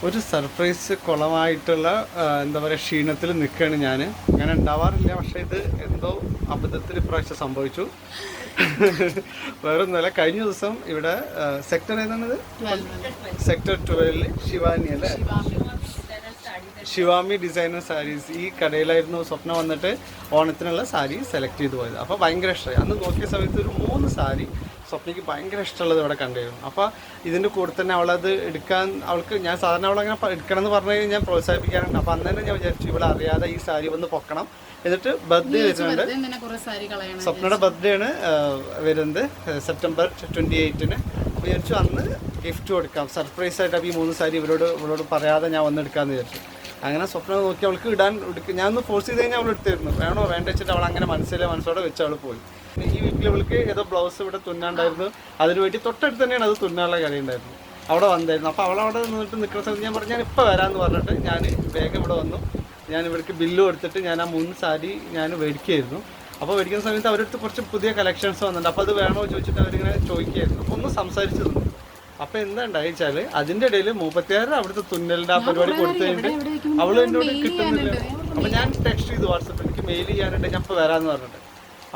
ഒരു സർപ്രൈസ് കുളമായിട്ടുള്ള എന്താ പറയുക ക്ഷീണത്തിൽ നിൽക്കുകയാണ് ഞാൻ. അങ്ങനെ ഉണ്ടാവാറില്ല, പക്ഷേ ഇത് എന്തോ അബദ്ധത്തിൽ ഇപ്രാവശ്യം സംഭവിച്ചു. വേറൊന്നുമല്ല, കഴിഞ്ഞ ദിവസം ഇവിടെ സെക്ടർ ഏതാണിത്, സെക്ടർ 12 ശിവാനി അല്ലേ, ശിവാമി ഡിസൈനർ സാരീസ്, ഈ കടയിലായിരുന്നു സ്വപ്ന വന്നിട്ട് ഓണത്തിനുള്ള സാരി സെലക്ട് ചെയ്ത് പോയത്. അപ്പോൾ ഭയങ്കര ഇഷ്ടമായി. അന്ന് നോക്കിയ സമയത്ത് ഒരു 3 സാരി സ്വപ്നയ്ക്ക് ഭയങ്കര ഇഷ്ടമുള്ളത് ഇവിടെ കണ്ടിരുന്നു. അപ്പോൾ ഇതിൻ്റെ കൂടെ തന്നെ അവളത് എടുക്കാൻ, അവൾക്ക് ഞാൻ സാധാരണ അവളങ്ങനെ എടുക്കണം എന്ന് പറഞ്ഞു കഴിഞ്ഞാൽ ഞാൻ പ്രോത്സാഹിപ്പിക്കാറുണ്ട്. അപ്പോൾ അന്ന് തന്നെ ഞാൻ വിചാരിച്ചു ഇവിടെ അറിയാതെ ഈ സാരി വന്ന് പൊക്കണം. എന്നിട്ട് ബർത്ത്ഡേ വരുന്നുണ്ട്, സ്വപ്നയുടെ ബർത്ത്ഡേ ആണ് വരുന്നത് സെപ്റ്റംബർ 28-ന്. അപ്പോൾ വിചാരിച്ചു അന്ന് ഗിഫ്റ്റ് കൊടുക്കാം, സർപ്രൈസ് ആയിട്ട്. അപ്പോൾ ഈ 3 സാരി ഇവളോട് പറയാതെ ഞാൻ വന്നെടുക്കാമെന്ന് വിചാരിച്ചു. അങ്ങനെ സ്വപ്നം നോക്കി അവൾക്ക് ഞാനൊന്ന് ഫോഴ്സ് ചെയ്ത് കഴിഞ്ഞാൽ അവൾ എടുത്തിരുന്നു. വേണോ വേണ്ട വെച്ചിട്ട് അവൾ അങ്ങനെ മനസ്സോടെ വെച്ച് അവൾ പോയി. ഈ വീട്ടിൽ ഇവൾക്ക് ഏതോ ബ്ലൗസ് ഇവിടെ തുന്നാണ്ടായിരുന്നു, അതിന് വേണ്ടി തൊട്ടടുത്ത് തന്നെയാണ് അത് തുന്നാനുള്ള കടയുണ്ടായിരുന്നു, അവിടെ വന്നായിരുന്നു. അപ്പോൾ അവളവിടെ നിന്നിട്ട് നിൽക്കുന്ന സമയത്ത് ഞാൻ പറഞ്ഞു ഞാൻ ഇപ്പോൾ വരാമെന്ന് പറഞ്ഞിട്ട് ഞാൻ വേഗം ഇവിടെ വന്നു. ഞാൻ ഇവർക്ക് ബില്ല് കൊടുത്തിട്ട് ഞാൻ ആ 3 സാരി ഞാൻ മേടിക്കുകയായിരുന്നു. അപ്പോൾ മേടിക്കുന്ന സമയത്ത് അവരടുത്ത് കുറച്ച് പുതിയ കളക്ഷൻസ് വന്നിട്ടുണ്ട്. അപ്പോൾ അത് വേണോ ചോദിച്ചിട്ട് അവരിങ്ങനെ ചോദിക്കുകയായിരുന്നു. അപ്പോൾ ഒന്ന് സംസാരിച്ചു തന്നു. അപ്പോൾ എന്താ ഉണ്ടായിച്ചാൽ അതിൻ്റെ ഇടയിൽ 36 അവിടുത്തെ തുന്നലിൻ്റെ ആ പരിപാടി കൊടുത്തു കഴിഞ്ഞിട്ട് അവൾ എന്നോട് കിട്ടുന്നില്ല. അപ്പോൾ ഞാൻ ടെക്സ്റ്റ് ചെയ്തു വാട്സപ്പിൽ, എനിക്ക് മെയിൽ ചെയ്യാനുണ്ട്, ഞാൻ ഇപ്പോൾ വരാമെന്ന് പറഞ്ഞിട്ട്.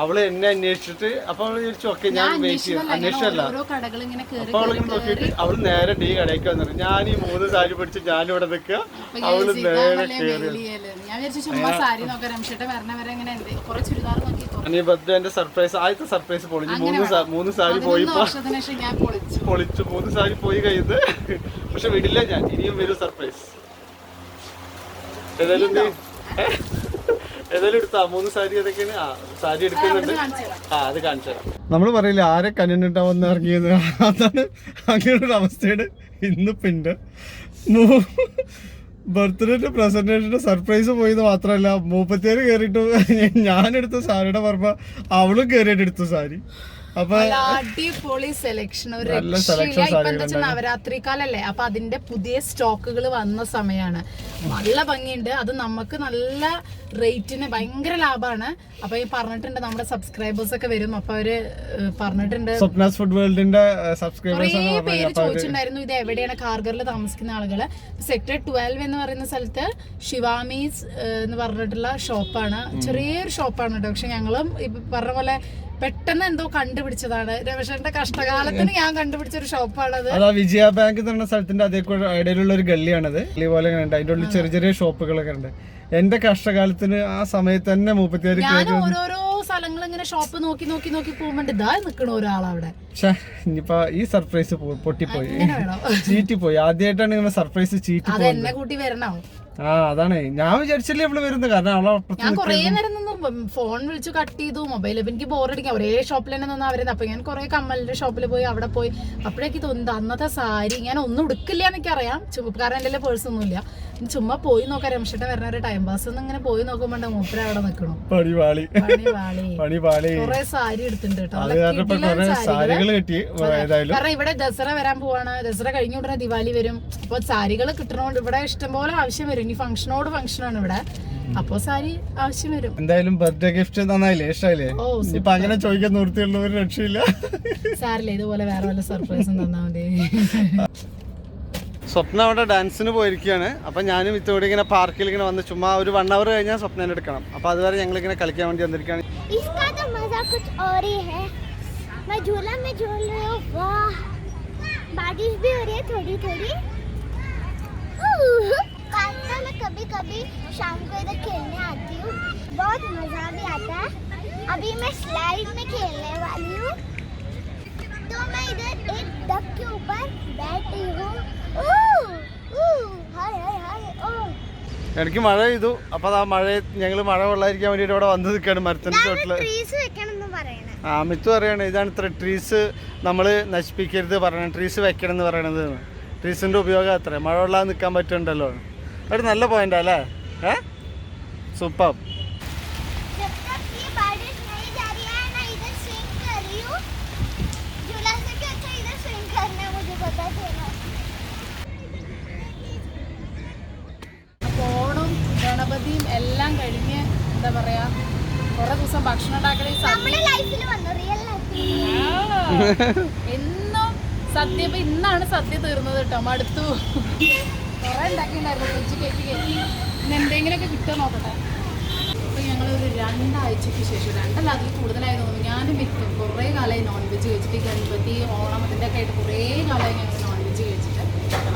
അവള് എന്നെ അന്വേഷിച്ചിട്ട് അപ്പോൾ അവള് ചോദിച്ചു ഓക്കെ ഞാൻ വെയിറ്റ് ചെയ്യും. അന്വേഷിച്ചല്ല, അപ്പോൾ അവളിങ്ങനെ നോക്കിയിട്ട് അവള് നേരെ ഈ കടയ്ക്ക് വന്നിട്ട് ഞാൻ ഈ 3 സാരി പിടിച്ച് ഞാനിവിടെ നിൽക്കുക, അവള് നേരെ കയറി. ഈ ബർത്ത്ഡേന്റെ സർപ്രൈസ്, ആദ്യത്തെ സർപ്രൈസ് പൊളിഞ്ഞു. 3 സാരി പോയി, പൊളിച്ചു. 3 സാരി പോയി കഴിയുന്നത്. പക്ഷെ വിടില്ല ഞാൻ, ഇനിയും വരും സർപ്രൈസ്. ഏതായാലും എടുത്താ 3 സാരി ഏതൊക്കെയാണ്? സാരി എടുക്കുന്നുണ്ട്, അത് കാണിച്ചു തരാം. നമ്മൾ പറയില്ല ആരെ കണ്ണിട്ടാവുന്ന ഇറങ്ങിയത്, അതാണ് അങ്ങനൊരു അവസ്ഥയുടെ ഇന്നിപ്പിണ്ട്. ബർത്ത്ഡേന്റെ പ്രസന്റേഷന്റെ സർപ്രൈസ് പോയത് മാത്രമല്ല, 37 കയറിയിട്ട് ഞാനെടുത്ത സാരിയുടെ പറഞ്ഞ അവളും കയറിയിട്ട് എടുത്തു സാരി. അപ്പൊ അടിപൊളി സെലക്ഷൻ, ഒരു നവരാത്രി കാലല്ലേ, അപ്പൊ അതിന്റെ പുതിയ സ്റ്റോക്കുകൾ വന്ന സമയമാണ്. നല്ല ഭംഗിയുണ്ട്, അത് നമുക്ക് നല്ല റേറ്റിന് ഭയങ്കര ലാഭമാണ്. അപ്പൊ ഈ പറഞ്ഞിട്ടുണ്ട് നമ്മുടെ സബ്സ്ക്രൈബേഴ്സ് ഒക്കെ വരും, അപ്പൊ അവര് പറഞ്ഞിട്ടുണ്ട് ഫുഡ് വേൾഡിന്റെ സബ്സ്ക്രൈബേഴ്സ് പേര് ചോദിച്ചിട്ടുണ്ടായിരുന്നു ഇത് എവിടെയാണ് കാർഗറിൽ താമസിക്കുന്ന ആളുകള്. സെക്ടർ 12 എന്ന് പറയുന്ന സ്ഥലത്ത് ശിവാമീസ് എന്ന് പറഞ്ഞിട്ടുള്ള ഷോപ്പാണ്, ചെറിയൊരു ഷോപ്പാണ് കേട്ടോ. പക്ഷെ ഞങ്ങളും പറഞ്ഞ പോലെ പെട്ടെന്ന് എന്തോ കണ്ടുപിടിച്ചതാണ്. രമേശന്റെ കഷ്ടകാലത്തിന് ഞാൻ കണ്ടുപിടിച്ച ഒരു ഷോപ്പാണത്. അതാ വിജയ ബാങ്ക് എന്ന് പറഞ്ഞ സ്ഥലത്തിന്റെ അതേ ഇടയിലുള്ള ഒരു ഗള്ളിയാണത്. ഗള്ളി പോലെ ഉണ്ട്, അതിന്റെ ഉള്ളിൽ ചെറിയ ചെറിയ ഷോപ്പുകളൊക്കെ ഉണ്ട്. എന്റെ കഷ്ടകാലത്തിന് ആ സമയത്ത് തന്നെ 36 ഞാൻ ഓരോരോ സ്ഥലങ്ങൾ ഇങ്ങനെ ഷോപ്പ് നോക്കി പോകുമ്പോണ്ട് ഇതാ നിക്കണ ഒരാളവിടെ. ഇനിയിപ്പോ ഈ സർപ്രൈസ് പൊട്ടിപ്പോയി, ചീറ്റിപ്പോയി. ആദ്യമായിട്ടാണ് ഇങ്ങനെ സർപ്രൈസ് ചീറ്റി. അത് എന്നെ കൂട്ടി വരണോ? അതാണ് ഞാൻ വിചാരിച്ചില്ലേ അവള് വരുന്നത്. കാരണം ഞാൻ കൊറേ നേരം നിന്നു, ഫോൺ വിളിച്ചു കട്ട് ചെയ്തു, മൊബൈൽ. എനിക്ക് ബോറടിക്കാം, ഒരേ ഷോപ്പിൽ തന്നെ നിന്നാ വരുന്നത്. അപ്പൊ ഞാൻ കൊറേ കമ്മലിന്റെ ഷോപ്പിൽ പോയി, അവിടെ പോയി. അപ്പോഴേക്ക് തോന്നുന്നത് അന്നത്തെ സാരി ഞാൻ ഒന്നും എടുക്കില്ല എന്നൊക്കെ അറിയാം, കാരണം എന്റെ പേഴ്സ് ഒന്നുമില്ല. ചുമ്മാ പോയി നോക്കാം, രമേശേട്ടൻ വരുന്ന ഒരു ടൈം പാസ് ഇങ്ങനെ പോയി നോക്കുമ്പോ മൂപ്പര അവിടെ നിൽക്കണം. കൊറേ സാരി എടുത്തിട്ടുണ്ട് കാരണം ഇവിടെ ദസറ വരാൻ പോവാണ്. ദസറ കഴിഞ്ഞ ഉടനെ ദിവാലി വരും. അപ്പൊ സാരികൾ കിട്ടണോണ്ട് ഇവിടെ ഇഷ്ടംപോലെ ആവശ്യം വരും. ഇനി ഫംഗ്ഷനാണ് ഇവിടെ, അപ്പൊ സാരി ആവശ്യം വരും. എന്തായാലും ബർത്ത്ഡേ ഗിഫ്റ്റ് നന്നായില്ലേ, ഇഷ്ടമായില്ലേ? ഇപ്പൊ അങ്ങനെ ചോദിക്കാൻ നിർത്തിയുള്ള ഒരു രക്ഷയില്ല. സാരില്ല, ഇതുപോലെ വേറെ വല്ല സർപ്രൈസും തന്നാ മതി. സ്വപ്ന അവിടെ ഡാൻസിന് പോയിരിക്കുകയാണ്. അപ്പൊ ഞാനും ഇത്തോടെ ഇങ്ങനെ പാർക്കിൽ ഇങ്ങനെ വന്ന് ചുമ്മാ ഒരു 1 hour കഴിഞ്ഞാൽ സ്വപ്നം എടുക്കണം. അപ്പൊ അതുവരെ ഞങ്ങൾ ഇങ്ങനെ കളിക്കാൻ വേണ്ടി വന്നിരിക്കുകയാണ്. मैं कभी-कभी शाम को इधर खेलने आती हूँ, बहुत मजा भी आता है. अभी मैं स्लाइड में खेलने वाली हूँ, तो मैं इधर एक डक के ऊपर बैठी हूँ. എനിക്ക് മഴ ചെയ്തു. അപ്പൊ ആ ഞങ്ങള് മഴ കൊള്ളാതിരിക്കാൻ വേണ്ടിട്ട് ഇവിടെ വന്ന് നിൽക്കാണ് മരത്തിന്റെ ചോട്ടില്. മിത്തു പറയാണ് ഇതാണ് ഇത്ര ട്രീസ് നമ്മള് നശിപ്പിക്കരുത് പറയണ, ട്രീസ് വെക്കണം എന്ന് പറയണത്. ട്രീസിന്റെ ഉപയോഗം അത്ര മഴ കൊള്ളാതെ നിൽക്കാൻ പറ്റുന്നുണ്ടല്ലോ. ഒരു നല്ല പോയിന്റ് അല്ലേ? സൂപ്പർ. ഓണം ഗണപതിയും എല്ലാം കഴിഞ്ഞ് എന്താ പറയാ കൊറേ ദിവസം ഭക്ഷണം ഉണ്ടാക്കണേ എന്നും സദ്യ. ഇപ്പൊ ഇന്നാണ് സദ്യ തീർന്നത് കേട്ടോ, മടുത്തു. കൊറേ ഉണ്ടാക്കിയിട്ടുണ്ടായിരുന്നു ഫ്രിഡ്ജ് കയറ്റി പിന്നെ എന്തെങ്കിലുമൊക്കെ കിട്ടുക നോക്കട്ടെ. അപ്പോൾ ഞങ്ങളൊരു 2 ആഴ്ചയ്ക്ക് ശേഷം 2 അതിൽ കൂടുതലായി തോന്നുന്നു. ഞാനും വിത്തും കുറേ കാലമായി നോൺ വെജ് കഴിച്ചിട്ട് ഗണപതി ഓണം ഇതിൻ്റെ ഒക്കെ ആയിട്ട് കുറേ കാലമായി ഞങ്ങൾ നോൺ വെജ് കഴിച്ചിട്ട്.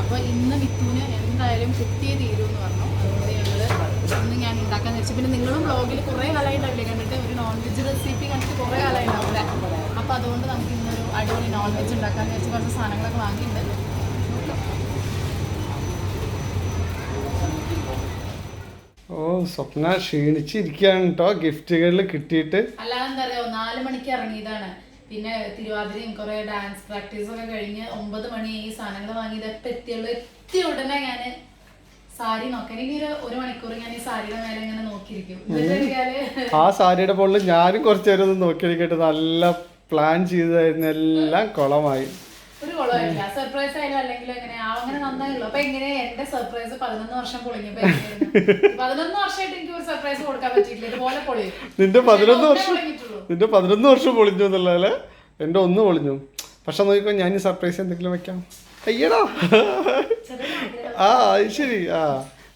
അപ്പോൾ ഇന്ന് വിത്തുവിന് എന്തായാലും കിട്ടിയേ തീരുമെന്ന് പറഞ്ഞു. അതുകൊണ്ട് ഞങ്ങൾ ഇന്ന് ഞാൻ ഉണ്ടാക്കാന്ന് വെച്ചു. പിന്നെ നിങ്ങളും ബ്ലോഗിൽ കുറേ കാലമായിട്ടാവില്ലേ കണ്ടിട്ട്, ഒരു നോൺ വെജ് റെസിപ്പി കണ്ടിട്ട് കുറേ കാലമായിട്ടുണ്ടാവില്ലേ. അപ്പോൾ അതുകൊണ്ട് നമുക്ക് ഇന്നൊരു അടിപൊളി നോൺ വെജ് ഉണ്ടാക്കാമെന്ന് വെച്ച് കുറച്ച് സാധനങ്ങളൊക്കെ വാങ്ങിയിട്ടുണ്ട്. ഓ സ്വപ്ന ക്ഷീണിച്ചിരിക്കുകയാണ് കേട്ടോ ഗിഫ്റ്റുകളിൽ കിട്ടിയിട്ട്. അല്ലാതെ എന്താ പറയുക, 4 മണിക്ക് ഇറങ്ങിയതാണ്. പിന്നെ തിരുവാതിരയും കുറെ ഡാൻസ് പ്രാക്ടീസും ഒക്കെ കഴിഞ്ഞ് 9 മണി ഈ സാധനങ്ങൾ വാങ്ങിയത് എപ്പോൾ എത്തിയുള്ളൂ. എത്തിയ ഉടനെ ഞാൻ സാരി നോക്കാൻ ഇനി ഒരു മണിക്കൂർ ഞാൻ ഈ സാരിയുടെ മേലെ ഇങ്ങനെ നോക്കിയിരിക്കും. ആ സാരിയുടെ മുകളിൽ ഞാനും കുറച്ചു നേരം ഒന്ന് നോക്കിയിരിക്കട്ടെ. നല്ല പ്ലാൻ ചെയ്തായിരുന്നു, എല്ലാം കുളമായി. ഒരു കുളമില്ല. സർപ്രൈസ് ആയാലും അല്ലെങ്കിൽ അങ്ങനെ നന്നായുള്ളൂ. അപ്പൊ എങ്ങനെ എന്റെ സർപ്രൈസ് 11 വർഷം പൊളിഞ്ഞപ്പോ 11 വർഷമായിട്ട് എനിക്ക് ഒരു സർപ്രൈസ് കൊടുക്കാൻ പറ്റിയിട്ടില്ല. ഇതുപോലെ പൊളിയും. നിന്റെ 11 വർഷം പൊളിഞ്ഞു എന്നല്ലേ? എന്റെ 1 പൊളിഞ്ഞു. പക്ഷെ നോക്കിക്കോ, ഞാൻ ഈ സർപ്രൈസ് എന്തെങ്കിലും വെക്കാം. അയ്യടാ ആ അത് ശരി. ആ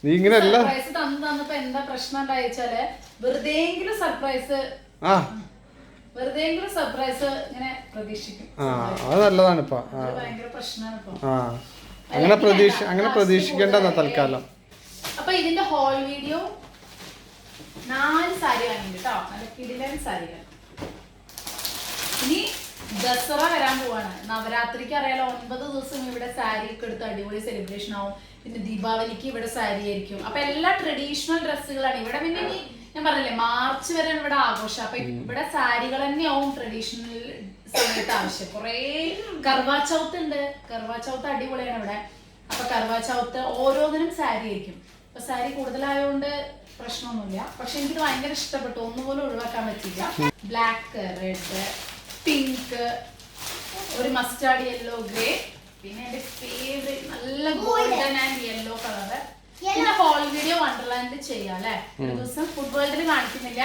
നീ ഇങ്ങനെ അല്ല തന്നപ്പോ എന്താ പ്രശ്നം ഉണ്ടായിച്ചാല് വെറുതെങ്കിലും സർപ്രൈസ് ഇങ്ങനെ പ്രതീക്ഷിക്കും. അത് നല്ലതാണ് ഇപ്പൊ. ഭയങ്കര പ്രശ്നമാണ് ഇപ്പൊ. അങ്ങനെ പ്രതീക്ഷിക്കേണ്ട തൽക്കാലം. അപ്പൊ ഇതിന്റെ ഹോൾ വീഡിയോ 4 സാരി വാങ്ങിണ്ട് കേട്ടോ. നല്ല കിടിലൻ സാരികൾ. ഇനി ദസറ വരാൻ പോവാണ്. നവരാത്രിക്ക് അറിയാലോ, 9 ദിവസം ഇവിടെ സാരി ഒക്കെ എടുത്ത് അടിപൊളി സെലിബ്രേഷൻ ആവും. പിന്നെ ദീപാവലിക്ക് ഇവിടെ സാരി ആയിരിക്കും. അപ്പൊ എല്ലാ ട്രഡീഷണൽ ഡ്രസ്സുകളാണ് ഇവിടെ. പിന്നെ ഇനി ഞാൻ പറഞ്ഞില്ലേ, മാർച്ച് വരെയാണ് ഇവിടെ ആഘോഷം. അപ്പൊ ഇവിടെ സാരികൾ തന്നെയാവും ട്രഡീഷണൽ സമയത്ത് ആവശ്യം. കുറെ കർവാചൗത്ത് ഉണ്ട്. കർവാചൗത്ത് അടിപൊളിയാണ് ഇവിടെ. അപ്പൊ കർവാചൗത്ത് ഓരോന്നിനും സാരി ആയിരിക്കും. അപ്പൊ സാരി കൂടുതലായതുകൊണ്ട് പ്രശ്നമൊന്നുമില്ല. പക്ഷെ എനിക്കിത് ഭയങ്കര ഇഷ്ടപ്പെട്ടു. ഒന്നുപോലും ഒഴിവാക്കാൻ പറ്റില്ല. ബ്ലാക്ക്, റെഡ്, പിങ്ക്, ഒരു മസ്റ്റാർഡ് യെല്ലോ, ഗ്രേ, പിന്നെ എന്റെ ഫേവറേറ്റ് നല്ല ഗോൾഡൻ ആൻഡ് യെല്ലോ കളറ്. പിന്നെ ഹോൾ വീഡിയോ വണ്ടർലാൻഡ് ചെയ്യാം അല്ലെ. ഒരു ദിവസം ഫുഡ് വേൾഡിൽ കാണിക്കുന്നില്ല,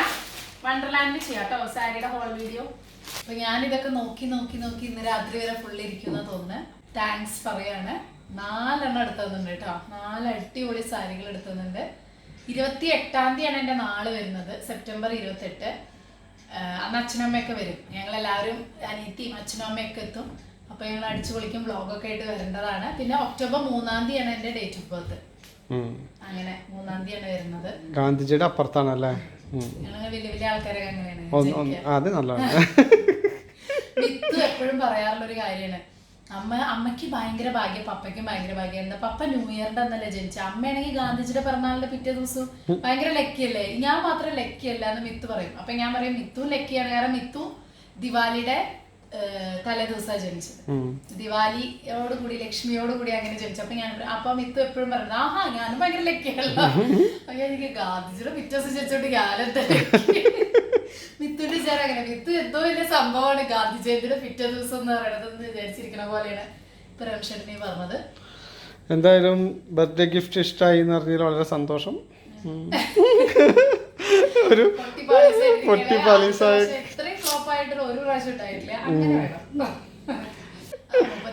വണ്ടർലാൻഡിൽ ചെയ്യാം കേട്ടോ സാരിയുടെ ഹോൾ വീഡിയോ. അപ്പൊ ഞാനിതൊക്കെ നോക്കി ഇന്ന് രാത്രി വരെ ഫുള്ള് ഇരിക്കുന്ന തോന്നുന്നു. താങ്ക്സ് പറയാണ്. 4 എണ്ണം എടുത്തുന്നുണ്ട് കേട്ടോ. 4 അടിപൊളി സാരികൾ എടുത്തുന്നുണ്ട്. 28-ാം തീയതിയാണ് എന്റെ നാള് വരുന്നത്, സെപ്റ്റംബർ 28. അന്ന് അച്ഛനമ്മയൊക്കെ വരും. ഞങ്ങളെല്ലാവരും അനിയത്തിയും അച്ഛനും അമ്മയൊക്കെ എത്തും. അപ്പൊ ഞങ്ങൾ അടിച്ചു പൊളിക്കും, വ്ളോഗൊക്കെ ആയിട്ട് വരേണ്ടതാണ്. പിന്നെ ഒക്ടോബർ 3-ാം തീയതിയാണ് എന്റെ ഡേറ്റ് ഓഫ് ബർത്ത്. അങ്ങനെ 3-ാം തീയതിയാണ് വരുന്നത്. ഗാന്ധിജിയുടെ അപ്പുറത്താണല്ലേ? ഞങ്ങൾ വലിയ ആൾക്കാരൊക്കെ അങ്ങനെയാണ്. മിത്തു എപ്പോഴും പറയാറുള്ള ഒരു കാര്യമാണ്, അമ്മയ്ക്ക് ഭയങ്കര ഭാഗ്യം, പപ്പയ്ക്കും ഭയങ്കര ഭാഗ്യം. എന്താ പപ്പ ന്യൂ ഇയറിന്റെ അന്നല്ലേ ജനിച്ച, അമ്മയാണെങ്കിൽ ഗാന്ധിജിയുടെ പിറന്നാളിന്റെ പിറ്റേ ദിവസവും ഭയങ്കര ലക്കിയല്ലേ. ഞാൻ മാത്രം ലക്കിയല്ല എന്ന് മിത്തു പറയും. അപ്പൊ ഞാൻ പറയും മിത്തു ലക്കിയാണ്. കാരണം മിത്തു ദിവാലിയുടെ തലേ ദിവസമാണ് ജനിച്ചത്. ദിവാലിയോടുകൂടി ലക്ഷ്മിയോടുകൂടി അങ്ങനെ ജനിച്ചു. അപ്പൊ മിത്തു എപ്പോഴും പറയുന്നത്, ആഹാ ഞാനും ഭയങ്കര ലക്കിയല്ല. അപ്പൊ എനിക്ക് ഗാന്ധിജിയുടെ പിറ്റേ ദിവസം ജനിച്ചോണ്ട് ഞാനെന്താ മിത്തുവിന്റെ വിചാരം അങ്ങനെ. മിത്തു എന്തോ വലിയ സംഭവമാണ് ഗാന്ധി ജയന്തിയുടെ പിറ്റേ ദിവസം എന്ന് പറയണത് വിചാരിച്ചിരിക്കണ പോലെയാണ് ഇപ്പൊ രംഷണി പറഞ്ഞത്. എന്തായാലും ബർത്ത്ഡേ ഗിഫ്റ്റ് ഇഷ്ടമായി എന്ന് പറഞ്ഞാൽ വളരെ സന്തോഷം. ഒരു ഇത്രയും ഫ്ലോപ്പ് ആയിട്ട് ഒരു പ്രാവശ്യം ഉണ്ടായിട്ടില്ല. അങ്ങനെ വേണം.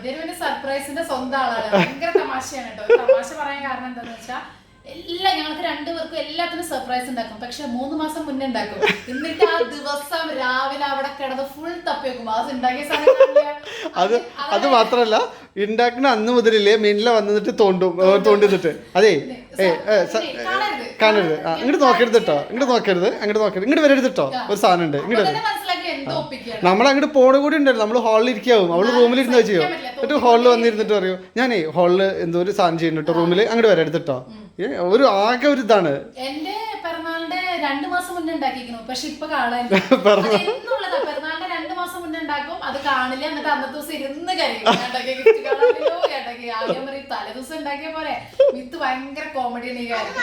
പിന്നെ സർപ്രൈസിന്റെ സ്വന്തം ആളാണ്. ഭയങ്കര തമാശയാണ് കേട്ടോ. തമാശ പറയാൻ കാരണം എന്താന്ന് വെച്ചാൽ ഞങ്ങൾക്ക് 2 പേർക്കും എല്ലാത്തിനും സർപ്രൈസ് ഉണ്ടാക്കും. പക്ഷെ 3 മാസം മുന്നേ ഉണ്ടാക്കും. എന്നിട്ട് ആ ദിവസം രാവിലെ അവിടെ കിടന്ന് ഫുൾ തപ്പി വെക്കും. അത് ഉണ്ടാക്കിയ അത് മാത്രല്ല, ഉണ്ടാക്കുന്ന അന്ന് മുതലേ മീനില വന്നിട്ട് തോണ്ടിട്ട് അതെ കാണരുത്, ഇങ്ങോട്ട് നോക്കരുത് കേട്ടോ, ഇങ്ങോട്ട് വരരുത് കേട്ടോ. ഒരു സാധനം ഉണ്ട് ഇങ്ങോട്ട്. നമ്മളങ്ങോട്ട് പോണ കൂടി ഉണ്ടായിരുന്നു. നമ്മൾ ഹാളിൽ ഇരിക്കാവും, അവള് റൂമിൽ ഇരുന്ന് ചെയ്യോ. എന്നിട്ട് ഹാളിൽ വന്നിരുന്നിട്ട് പറയൂ, ഞാനേ ഹാളില് എന്തോ ഒരു സാധനം ചെയ്യുന്നുട്ടോ റൂമിൽ, അങ്ങോട്ട് വരരുത് കേട്ടോ. ഒരു ആകെ ഒരു ഇതാണ്. എന്റെ പിറന്നാളിന്റെ 2 മാസം മുന്നേ ഉണ്ടാക്കിയിരിക്കുന്നു. പക്ഷെ ഇപ്പൊ കാണാനില്ല. പിറന്നാളിന്റെ 2 മാസം മുന്നേ ഉണ്ടാക്കും, അത് കാണില്ല. എന്നിട്ട് അന്നത്തെ ദിവസം ഇരുന്ന് കരയും. ആദ്യം പറയും തലേ ദിവസം ഉണ്ടാക്കിയ പോലെ. മിത്ത് ഭയങ്കര കോമഡിയാണ് ഈ കാര്യത്തിൽ.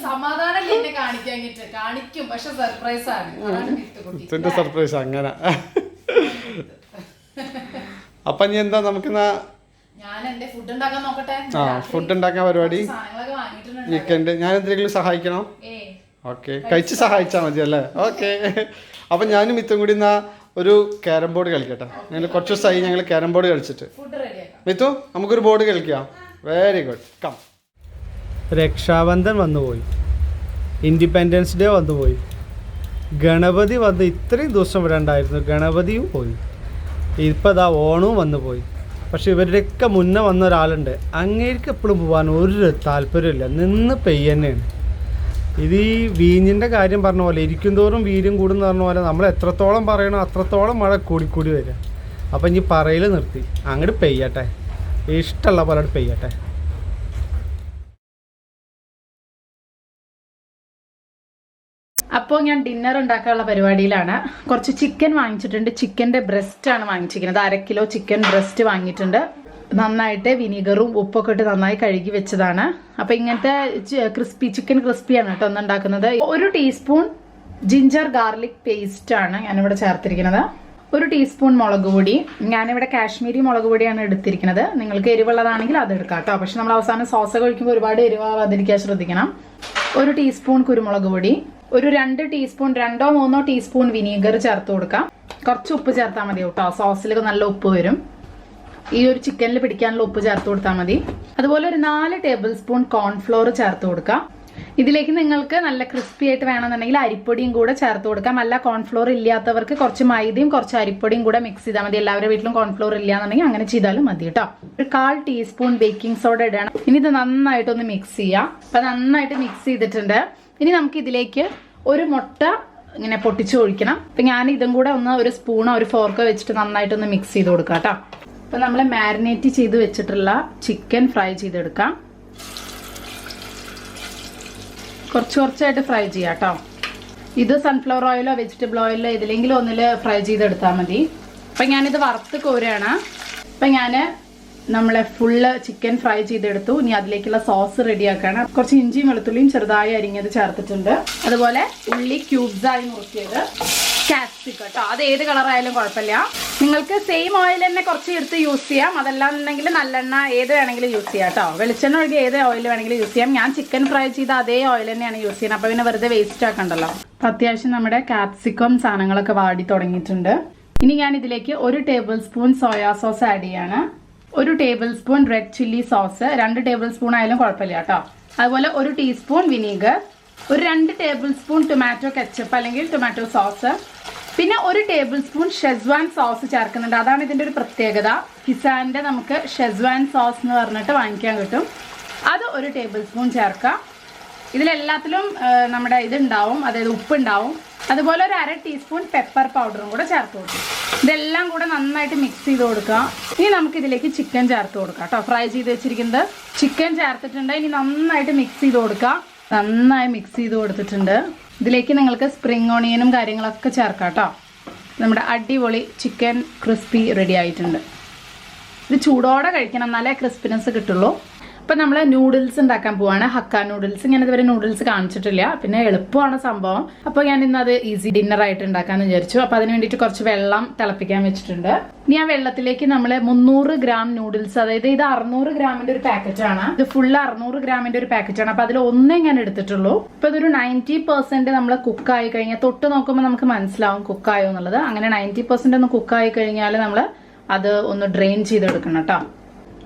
സമാധാനം എന്നെ കാണിക്കും, പക്ഷെ സർപ്രൈസ് ആണ്. സർപ്രൈസ് അങ്ങനെ. അപ്പൊ ഇനി എന്താ നമുക്ക് ഞാൻ എന്റെ ഫുഡ് ഉണ്ടാക്കാൻ നോക്കട്ടെ. ഫുഡ് ഉണ്ടാക്കാൻ പരിപാടി വീക്കെൻഡ്. ഞാൻ എന്തെങ്കിലും സഹായിക്കണോ? ഓക്കെ, കഴിച്ച് സഹായിച്ചാൽ മതി അല്ലേ? ഓക്കെ. അപ്പം ഞാനും മിത്തും കൂടി എന്നാ ഒരു ക്യാരം ബോർഡ് കളിക്കട്ടെ. ഞങ്ങൾ കുറച്ച് ദിവസമായി ഞങ്ങൾ ക്യാരം ബോർഡ് കളിച്ചിട്ട്. മിത്തു, നമുക്കൊരു ബോർഡ് കളിക്കാം. Very good, come. രക്ഷാബന്ധൻ വന്നുപോയി, ഇൻഡിപെൻഡൻസ് ഡേ വന്നുപോയി, ഗണപതി വന്ന് ഇത്രയും ദിവസം ഇവിടെ ഉണ്ടായിരുന്നു, ഗണപതിയും പോയി, ഇപ്പം ഇതാ ഓണവും വന്നു പോയി. പക്ഷെ ഇവരുടെയൊക്കെ മുന്നേ വന്ന ഒരാളുണ്ട്, അങ്ങേർക്ക് എപ്പോഴും പോകാൻ ഒരു താല്പര്യമില്ല, നിന്ന് പെയ്യന്നെയാണ്. ഇത് ഈ വീഞ്ഞിൻ്റെ കാര്യം പറഞ്ഞ പോലെ ഇരിക്കും തോറും വീര്യം കൂടുന്ന പറഞ്ഞ പോലെ നമ്മൾ എത്രത്തോളം പറയണോ അത്രത്തോളം മഴ കൂടിക്കൂടി വരിക. അപ്പം ഇനി പറയൽ നിർത്തി, അങ്ങോട്ട് പെയ്യട്ടെ, ഇഷ്ടമുള്ള പോലെ അങ്ങോട്ട് പെയ്യട്ടെ. അപ്പോൾ ഞാൻ ഡിന്നർ ഉണ്ടാക്കാനുള്ള പരിപാടിയിലാണ്. കുറച്ച് ചിക്കൻ വാങ്ങിച്ചിട്ടുണ്ട്. ചിക്കൻ്റെ ബ്രസ്റ്റാണ് വാങ്ങിച്ചിരിക്കുന്നത്. 1/2 കിലോ ചിക്കൻ ബ്രസ്റ്റ് വാങ്ങിയിട്ടുണ്ട്. നന്നായിട്ട് വിനീഗറും ഉപ്പൊക്കെ ഇട്ട് നന്നായി കഴുകി വെച്ചതാണ്. അപ്പോൾ ഇങ്ങനത്തെ ചിക്കൻ ക്രിസ്പിയാണ് കേട്ടോ ഒന്ന് ഉണ്ടാക്കുന്നത്. 1 ടീസ്പൂൺ ജിഞ്ചർ ഗാർലിക് പേസ്റ്റ് ആണ് ഞാനിവിടെ ചേർത്തിരിക്കുന്നത്. 1 ടീസ്പൂൺ മുളക് പൊടി. ഞാനിവിടെ കാശ്മീരി മുളക് പൊടിയാണ് എടുത്തിരിക്കുന്നത്. നിങ്ങൾക്ക് എരിവുള്ളതാണെങ്കിൽ അത് എടുക്കാം കേട്ടോ. പക്ഷെ നമ്മൾ അവസാനം സോസ് കഴിക്കുമ്പോൾ ഒരുപാട് എരിവാതിരിക്കാൻ ശ്രദ്ധിക്കണം. 1 ടീസ്പൂൺ കുരുമുളക് പൊടി, ഒരു 2 ടീസ്പൂൺ 2-3 ടീസ്പൂൺ വിനീഗർ ചേർത്ത് കൊടുക്കാം. കുറച്ച് ഉപ്പ് ചേർത്താൽ മതി കേട്ടോ, സോസിൽ നല്ല ഉപ്പ് വരും. ഈ ഒരു ചിക്കനിൽ പിടിക്കാനുള്ള ഉപ്പ് ചേർത്ത് കൊടുത്താൽ മതി. അതുപോലെ ഒരു 4 ടേബിൾ സ്പൂൺ കോൺഫ്ലോർ ചേർത്ത് കൊടുക്കാം. ഇതിലേക്ക് നിങ്ങൾക്ക് നല്ല ക്രിസ്പി ആയിട്ട് വേണമെന്നുണ്ടെങ്കിൽ അരിപ്പൊടിയും കൂടെ ചേർത്ത് കൊടുക്കാം. അല്ല കോൺഫ്ലോർ ഇല്ലാത്തവർക്ക് കുറച്ച് മൈദയും കുറച്ച് അരിപ്പൊടിയും കൂടെ മിക്സ് ചെയ്താൽ മതി. എല്ലാവരുടെ വീട്ടിലും കോൺഫ്ലോർ ഇല്ലാന്നുണ്ടെങ്കിൽ അങ്ങനെ ചെയ്താലും മതി കേട്ടോ. ഒരു 1/4 ടീസ്പൂൺ ബേക്കിംഗ് സോഡ ഇടണം. ഇനി ഇത് നന്നായിട്ടൊന്ന് മിക്സ് ചെയ്യാം. അപ്പം നന്നായിട്ട് മിക്സ് ചെയ്തിട്ടുണ്ട്. ഇനി നമുക്ക് ഇതിലേക്ക് ഒരു മുട്ട ഇങ്ങനെ പൊട്ടിച്ച് ഒഴിക്കണം. അപ്പം ഞാൻ ഇതും കൂടെ ഒരു സ്പൂണോ ഒരു ഫോർക്കോ വെച്ചിട്ട് നന്നായിട്ടൊന്ന് മിക്സ് ചെയ്ത് കൊടുക്കാം കേട്ടോ. അപ്പം നമ്മൾ മാരിനേറ്റ് ചെയ്ത് വെച്ചിട്ടുള്ള ചിക്കൻ ഫ്രൈ ചെയ്തെടുക്കാം. കുറച്ചായിട്ട് ഫ്രൈ ചെയ്യാം കേട്ടോ. ഇത് സൺഫ്ലവർ ഓയിലോ വെജിറ്റബിൾ ഓയിലോ ഇതിലെങ്കിലും ഒന്നിൽ ഫ്രൈ ചെയ്തെടുത്താൽ മതി. അപ്പം ഞാനിത് വറുത്ത് കോരുകയാണ്. അപ്പം ഞാൻ നമ്മളെ ഫുള്ള് ചിക്കൻ ഫ്രൈ ചെയ്തെടുത്തു. ഇനി അതിലേക്കുള്ള സോസ് റെഡിയാക്കാണ്. കുറച്ച് ഇഞ്ചിയും വെളുത്തുള്ളിയും ചെറുതായി അരിഞ്ഞത് ചേർത്തിട്ടുണ്ട്. അതുപോലെ ഉള്ളി ക്യൂബ്സായി മുറിക്കിയത്, കാപ്സിക്കം കേട്ടോ. അത് ഏത് കളറായാലും കുഴപ്പമില്ല. നിങ്ങൾക്ക് സെയിം ഓയിൽ തന്നെ കുറച്ച് എടുത്ത് യൂസ് ചെയ്യാം. അതല്ലാന്നുണ്ടെങ്കിൽ നല്ലെണ്ണ ഏത് വേണമെങ്കിലും യൂസ് ചെയ്യാം കേട്ടോ. വെളിച്ചെണ്ണ ഒഴികെ ഏത് ഓയിൽ വേണമെങ്കിലും യൂസ് ചെയ്യാം. ഞാൻ ചിക്കൻ ഫ്രൈ ചെയ്ത അതേ ഓയിൽ തന്നെയാണ് യൂസ് ചെയ്യുന്നത്. അപ്പോൾ പിന്നെ വെറുതെ വേസ്റ്റ് ആക്കണ്ടല്ലോ. അപ്പം അത്യാവശ്യം നമ്മുടെ കാപ്സിക്കം സാധനങ്ങളൊക്കെ വാടി തുടങ്ങിയിട്ടുണ്ട്. ഇനി ഞാൻ ഇതിലേക്ക് 1 table spoon soya sauce add ചെയ്യാണ്. 1 table spoon red chilli sauce, 2 table spoon ആയാലും കുഴപ്പമില്ല കേട്ടോ. അതുപോലെ 1 ടീസ്പൂൺ വിനീഗർ, ഒരു 2 ടേബിൾ സ്പൂൺ ടൊമാറ്റോ കെച്ചപ്പ് അല്ലെങ്കിൽ ടൊമാറ്റോ സോസ്, പിന്നെ 1 ടേബിൾ സ്പൂൺ ഷെസ്വാൻ സോസ് ചേർക്കുന്നുണ്ട്. അതാണ് ഇതിൻ്റെ ഒരു പ്രത്യേകത. കിസാൻ്റെ നമുക്ക് ഷെസ്വാൻ സോസ് എന്ന് പറഞ്ഞിട്ട് വാങ്ങിക്കാൻ കിട്ടും. അത് 1 ടേബിൾ സ്പൂൺ ചേർക്കാം. ഇതിലെല്ലാത്തിലും നമ്മുടെ ഇതുണ്ടാവും, അതായത് ഉപ്പുണ്ടാവും. അതുപോലെ ഒരു 1/2 ടീസ്പൂൺ പെപ്പർ പൗഡറും കൂടെ ചേർത്ത് കൊടുക്കും. ഇതെല്ലാം കൂടെ നന്നായിട്ട് മിക്സ് ചെയ്ത് കൊടുക്കുക. ഇനി നമുക്ക് ഇതിലേക്ക് ചിക്കൻ ചേർത്ത് കൊടുക്കാം കേട്ടോ. ഫ്രൈ ചെയ്ത് വെച്ചിരിക്കുന്നത് ചിക്കൻ ചേർത്തിട്ടുണ്ട്. ഇനി നന്നായിട്ട് മിക്സ് ചെയ്ത് കൊടുക്കുക. നന്നായി മിക്സ് ചെയ്ത് കൊടുത്തിട്ടുണ്ട്. ഇതിലേക്ക് നിങ്ങൾക്ക് സ്പ്രിംഗ് ഓണിയനും കാര്യങ്ങളൊക്കെ ചേർക്കാം കേട്ടോ. നമ്മുടെ അടിപൊളി ചിക്കൻ ക്രിസ്പി റെഡി ആയിട്ടുണ്ട്. ഇത് ചൂടോടെ കഴിക്കണം, എന്നാലേ ക്രിസ്പിനെസ് കിട്ടുള്ളൂ. അപ്പം നമ്മൾ നൂഡിൽസ് ഉണ്ടാക്കാൻ പോവാണ്. Hakka noodles. ഞാൻ ഇതുവരെ നൂഡിൽസ് കാണിച്ചിട്ടില്ല, പിന്നെ എളുപ്പമാണ് സംഭവം. അപ്പോൾ ഞാൻ ഇന്നത് ഈസി ഡിന്നർ ആയിട്ട് ഉണ്ടാക്കാമെന്ന് വിചാരിച്ചു. അപ്പോൾ അതിന് വേണ്ടിയിട്ട് കുറച്ച് വെള്ളം തിളപ്പിക്കാൻ വെച്ചിട്ടുണ്ട്. ഇനി ആ വെള്ളത്തിലേക്ക് നമ്മൾ 300 ഗ്രാം നൂഡിൽസ്, അതായത് ഇത് 600 ഗ്രാമിന്റെ ഒരു പാക്കറ്റാണ്. ഇത് ഫുള്ള് 600 ഗ്രാമിന്റെ ഒരു പാക്കറ്റാണ്. അപ്പോൾ അതിൽ ഒന്നേ ഞാൻ എടുത്തിട്ടുള്ളൂ. അപ്പോൾ ഇതൊരു 90% നമ്മൾ കുക്കായി കഴിഞ്ഞാൽ തൊട്ട് നോക്കുമ്പോൾ നമുക്ക് മനസ്സിലാവും കുക്കായോ എന്നുള്ളത്. അങ്ങനെ 90% ഒന്ന് കുക്കായി കഴിഞ്ഞാൽ നമ്മൾ അത് ഒന്ന് ഡ്രെയിൻ ചെയ്തെടുക്കണം കേട്ടോ.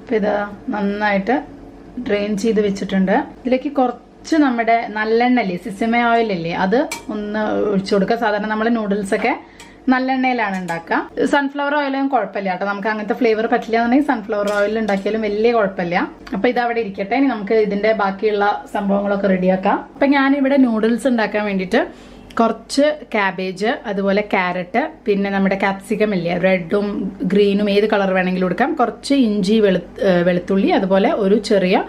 അപ്പോൾ ഇത് നന്നായിട്ട് ഡ്രെയിൻ ചെയ്ത് വെച്ചിട്ടുണ്ട്. ഇതിലേക്ക് കുറച്ച് നമ്മുടെ നല്ലെണ്ണല്ലേ, സിസമ ഓയിലല്ലേ, അത് ഒന്ന് ഒഴിച്ചു കൊടുക്കുക. സാധാരണ നമ്മൾ നൂഡിൽസൊക്കെ നല്ലെണ്ണയിലാണ് ഉണ്ടാക്കുക. സൺഫ്ലവർ ഓയിലും കുഴപ്പമില്ല കേട്ടോ. നമുക്ക് അങ്ങനത്തെ ഫ്ലേവർ പറ്റില്ല എന്നുണ്ടെങ്കിൽ സൺഫ്ലവർ ഓയിൽ ഉണ്ടാക്കിയാലും വലിയ കുഴപ്പമില്ല. അപ്പോൾ ഇതവിടെ ഇരിക്കട്ടെ. ഇനി നമുക്ക് ഇതിൻ്റെ ബാക്കിയുള്ള സംഭവങ്ങളൊക്കെ റെഡിയാക്കാം. അപ്പം ഞാനിവിടെ നൂഡിൽസ് ഉണ്ടാക്കാൻ വേണ്ടിയിട്ട് കുറച്ച് ക്യാബേജ്, അതുപോലെ ക്യാരറ്റ്, പിന്നെ നമ്മുടെ ക്യാപ്സിക്കം ഇല്ലേ, റെഡും ഗ്രീനും ഏത് കളർ വേണമെങ്കിലും എടുക്കാം, കുറച്ച് ഇഞ്ചി വെളുത്തുള്ളി, അതുപോലെ ഒരു ചെറിയ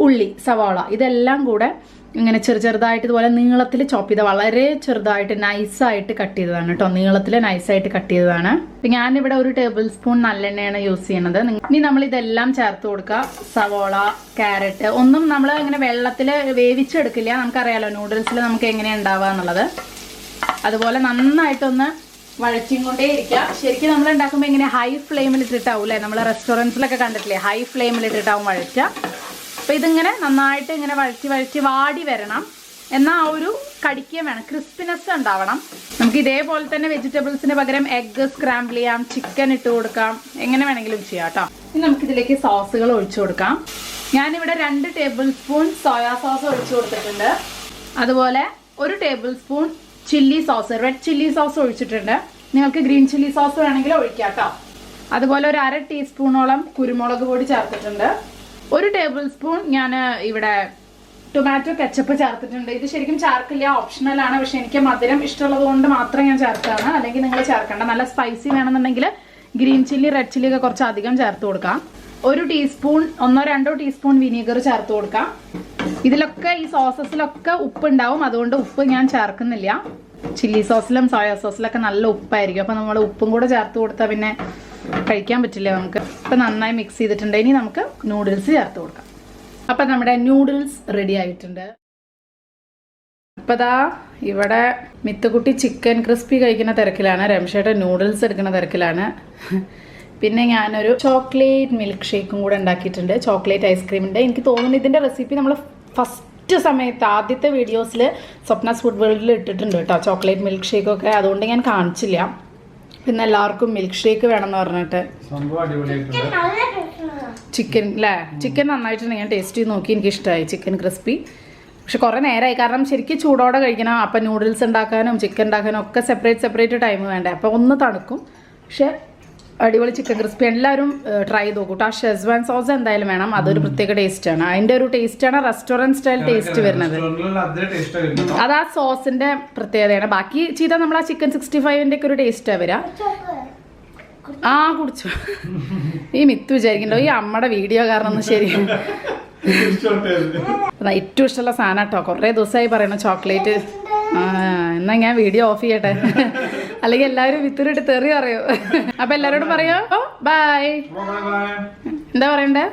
ഉള്ളി സവാള, ഇതെല്ലാം കൂടെ ഇങ്ങനെ ചെറുതായിട്ട് ഇതുപോലെ നീളത്തിൽ ചോപ്പ് ചെയ്ത, വളരെ ചെറുതായിട്ട് നൈസായിട്ട് കട്ട് ചെയ്തതാണ് കേട്ടോ. നീളത്തിൽ നൈസായിട്ട് കട്ട് ചെയ്തതാണ്. അപ്പം ഞാനിവിടെ 1 ടേബിൾ സ്പൂൺ നല്ലെണ്ണയാണ് യൂസ് ചെയ്യണത്. ഇനി നമ്മൾ ഇതെല്ലാം ചേർത്ത് കൊടുക്കുക. സവാള, ക്യാരറ്റ് ഒന്നും നമ്മൾ ഇങ്ങനെ വെള്ളത്തിൽ വേവിച്ചെടുക്കില്ല. നമുക്കറിയാലോ നൂഡിൽസിൽ നമുക്ക് എങ്ങനെയാണ് ഉണ്ടാവുക എന്നുള്ളത്. അതുപോലെ നന്നായിട്ടൊന്ന് വഴറ്റിയും കൊണ്ടേ ഇരിക്കുക. ശരിക്കും നമ്മൾ ഉണ്ടാക്കുമ്പോൾ ഇങ്ങനെ ഹൈ ഫ്ലെയിമിൽ ഇട്ടിട്ടാവും അല്ലേ, നമ്മൾ റെസ്റ്റോറൻറ്റ്സിലൊക്കെ കണ്ടിട്ടില്ലേ, ഹൈ ഫ്ലെയിമിൽ ഇട്ടിട്ടാവും വഴറ്റുക. അപ്പോൾ ഇതിങ്ങനെ നന്നായിട്ട് ഇങ്ങനെ വഴറ്റി വാടി വരണം. എന്നാൽ ആ ഒരു കടിക്കുകയും വേണം, ക്രിസ്പിനെസ് ഉണ്ടാവണം. നമുക്ക് ഇതേപോലെ തന്നെ വെജിറ്റബിൾസിന് പകരം എഗ്ഗ് സ്ക്രാമ്പിൾ ചെയ്യാം, ചിക്കൻ ഇട്ട് കൊടുക്കാം, എങ്ങനെ വേണമെങ്കിലും ചെയ്യാം കേട്ടോ. ഇനി നമുക്കിതിലേക്ക് സോസുകൾ ഒഴിച്ചു കൊടുക്കാം. ഞാനിവിടെ 2 ടേബിൾ സ്പൂൺ സോയാ സോസ് ഒഴിച്ചു കൊടുത്തിട്ടുണ്ട്. അതുപോലെ 1 table spoon chilli sauce, red chilli sauce ഒഴിച്ചിട്ടുണ്ട്. നിങ്ങൾക്ക് ഗ്രീൻ ചില്ലി സോസ് വേണമെങ്കിൽ ഒഴിക്കാം കേട്ടോ. അതുപോലെ ഒരു 1/2 ടീസ്പൂണോളം കുരുമുളക് പൊടി ചേർത്തിട്ടുണ്ട്. 1 ടേബിൾ സ്പൂൺ ഞാൻ ഇവിടെ ടൊമാറ്റോ കെച്ചപ്പ് ചേർത്തിട്ടുണ്ട്. ഇത് ശരിക്കും ചേർക്കില്ല, ഓപ്ഷണലാണ്. പക്ഷെ എനിക്ക് മധുരം ഇഷ്ടമുള്ളത് കൊണ്ട് മാത്രം ഞാൻ ചേർത്താണ്, അല്ലെങ്കിൽ നിങ്ങൾ ചേർക്കണ്ട. നല്ല സ്പൈസി വേണമെന്നുണ്ടെങ്കിൽ ഗ്രീൻ ചില്ലി റെഡ് ചില്ലി ഒക്കെ കുറച്ച് അധികം ചേർത്ത് കൊടുക്കാം. 1 ടീസ്പൂൺ 1-2 ടീസ്പൂൺ വിനീഗർ ചേർത്ത് കൊടുക്കാം. ഇതിലൊക്കെ ഈ സോസസിലൊക്കെ ഉപ്പ് ഉണ്ടാവും, അതുകൊണ്ട് ഉപ്പ് ഞാൻ ചേർക്കുന്നില്ല. ചില്ലി സോസിലും സോയാ സോസിലൊക്കെ നല്ല ഉപ്പായിരിക്കും. അപ്പം നമ്മൾ ഉപ്പും കൂടെ ചേർത്ത് കൊടുത്താൽ പിന്നെ കഴിക്കാൻ പറ്റില്ല നമുക്ക്. ഇപ്പം നന്നായി മിക്സ് ചെയ്തിട്ടുണ്ട്. ഇനി നമുക്ക് നൂഡിൽസ് ചേർത്ത് കൊടുക്കാം. അപ്പം നമ്മുടെ നൂഡിൽസ് റെഡി ആയിട്ടുണ്ട്. അപ്പം ദാ ഇവിടെ മിത്തുകുട്ടി ചിക്കൻ ക്രിസ്പി കഴിക്കുന്ന തിരക്കിലാണ്, രമേശേട്ടൻ നൂഡിൽസ് എടുക്കുന്ന തിരക്കിലാണ്. പിന്നെ ഞാനൊരു ചോക്ലേറ്റ് മിൽക്ക് ഷേക്കും കൂടെ ഉണ്ടാക്കിയിട്ടുണ്ട്, ചോക്ലേറ്റ് ഐസ്ക്രീമിൻ്റെ. എനിക്ക് തോന്നുന്നു ഇതിൻ്റെ റെസിപ്പി നമ്മൾ ഫസ്റ്റ് സമയത്ത് ആദ്യത്തെ വീഡിയോസിൽ സ്വപ്നാസ് ഫുഡ് വേൾഡിൽ ഇട്ടിട്ടുണ്ട് കേട്ടോ, ചോക്ലേറ്റ് മിൽക്ക് ഷേക്കൊക്കെ. അതുകൊണ്ട് ഞാൻ കാണിച്ചില്ല. പിന്നെ എല്ലാവർക്കും മിൽക്ക് ഷേക്ക് വേണമെന്ന് പറഞ്ഞിട്ട് ചിക്കൻ അല്ലേ, ചിക്കൻ നന്നായിട്ടുണ്ട്. ഞാൻ ടേസ്റ്റ് ചെയ്ത് നോക്കി, എനിക്ക് ഇഷ്ടമായി ചിക്കൻ ക്രിസ്പി. പക്ഷെ കുറേ നേരമായി, കാരണം ശരിക്കും ചൂടോടെ കഴിക്കണം. അപ്പം നൂഡിൽസ് ഉണ്ടാക്കാനും ചിക്കൻ ഉണ്ടാക്കാനും ഒക്കെ സെപ്പറേറ്റ് ടൈം വേണ്ടേ. അപ്പോൾ ഒന്ന് തണുക്കും. പക്ഷെ അടിപൊളി ചിക്കൻ ക്രിസ്പി. എല്ലാവരും ട്രൈ ചെയ്ത് നോക്കൂട്ടോ. ആ ഷെസ്വാൻ സോസ് എന്തായാലും വേണം, അതൊരു പ്രത്യേക ടേസ്റ്റാണ്. അതിൻ്റെ ഒരു ടേസ്റ്റാണ് റെസ്റ്റോറൻറ്റ് സ്റ്റൈൽ ടേസ്റ്റ് വരുന്നത്. അത് ആ സോസിൻ്റെ പ്രത്യേകതയാണ്. ബാക്കി ചെയ്താൽ നമ്മൾ ആ ചിക്കൻ 65ൻ്റെ ഒക്കെ ഒരു ടേസ്റ്റാണ് വരിക. ആ കുടിച്ചു. ഈ മിത്ത് വിചാരിക്കണ്ടോ ഈ അമ്മയുടെ വീഡിയോ കാരണം ഒന്നും ശരി. ഏറ്റവും ഇഷ്ടമുള്ള സാധനം കേട്ടോ, കുറേ ദിവസമായി പറയണം ചോക്ലേറ്റ്. എന്നാ ഞാൻ വീഡിയോ ഓഫ് ചെയ്യട്ടെ, അല്ലെങ്കിൽ എല്ലാവരും വിത്തൂരിട്ട് തെറി പറയോ. അപ്പൊ എല്ലാരോടും പറയോ ബൈ. എന്താ പറയണ്ടേ?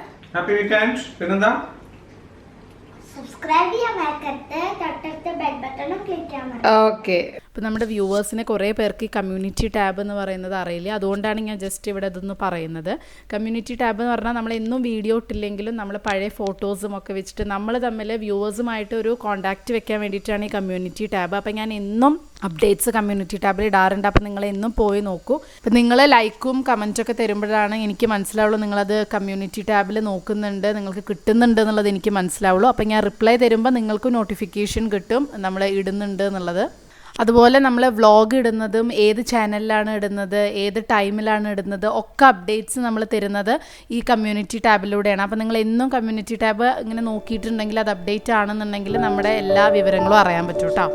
പിന്നെന്താ, സബ്സ്ക്രൈബ് ചെയ്യാൻ മറക്കരുത്, തൊട്ടടുത്ത ബെൽ ബട്ടണും ക്ലിക്ക് ചെയ്യാൻ മറക്കരുത്. ഓക്കെ. അപ്പോൾ നമ്മുടെ വ്യൂവേഴ്സിനെ കുറേ പേർക്ക് ഈ കമ്മ്യൂണിറ്റി ടാബ് എന്ന് പറയുന്നത് അറിയില്ല, അതുകൊണ്ടാണ് ഞാൻ ജസ്റ്റ് ഇവിടെ ഇതൊന്ന് പറയുന്നത്. കമ്മ്യൂണിറ്റി ടാബ് എന്ന് പറഞ്ഞാൽ നമ്മൾ എന്നും വീഡിയോ ഇട്ടില്ലെങ്കിലും നമ്മൾ പഴയ ഫോട്ടോസും ഒക്കെ വെച്ചിട്ട് നമ്മൾ തമ്മിൽ വ്യൂവേഴ്സുമായിട്ട് ഒരു കോൺടാക്റ്റ് വെക്കാൻ വേണ്ടിയിട്ടാണ് ഈ കമ്മ്യൂണിറ്റി ടാബ്. അപ്പോൾ ഞാൻ എന്നും അപ്ഡേറ്റ്സ് കമ്മ്യൂണിറ്റി ടാബിൽ ഇടാറുണ്ട്. അപ്പോൾ നിങ്ങൾ എന്നും പോയി നോക്കൂ. അപ്പോൾ നിങ്ങൾ ലൈക്കും കമൻറ്റൊക്കെ തരുമ്പോഴാണ് എനിക്ക് മനസ്സിലാവുള്ളൂ നിങ്ങളത് കമ്മ്യൂണിറ്റി ടാബിൽ നോക്കുന്നുണ്ട്, നിങ്ങൾക്ക് കിട്ടുന്നുണ്ട് എന്നുള്ളത് എനിക്ക് മനസ്സിലാവുള്ളൂ. അപ്പോൾ ഞാൻ റിപ്ലൈ തരുമ്പോൾ നിങ്ങൾക്ക് നോട്ടിഫിക്കേഷൻ കിട്ടും നമ്മൾ ഇടുന്നുണ്ട് എന്നുള്ളത്. അതുപോലെ നമ്മൾ വ്ളോഗ് ഇടുന്നതും ഏത് ചാനലിലാണ് ഇടുന്നത്, ഏത് ടൈമിലാണ് ഇടുന്നത് ഒക്കെ അപ്ഡേറ്റ്സ് നമ്മൾ തരുന്നത് ഈ കമ്മ്യൂണിറ്റി ടാബിലൂടെയാണ്. അപ്പോൾ നിങ്ങൾ എന്നും കമ്മ്യൂണിറ്റി ടാബ് ഇങ്ങനെ നോക്കിയിട്ടുണ്ടെങ്കിൽ അത് അപ്ഡേറ്റ് ആണെന്നുണ്ടെങ്കിൽ നമ്മുടെ എല്ലാ വിവരങ്ങളും അറിയാൻ പറ്റും കേട്ടോ.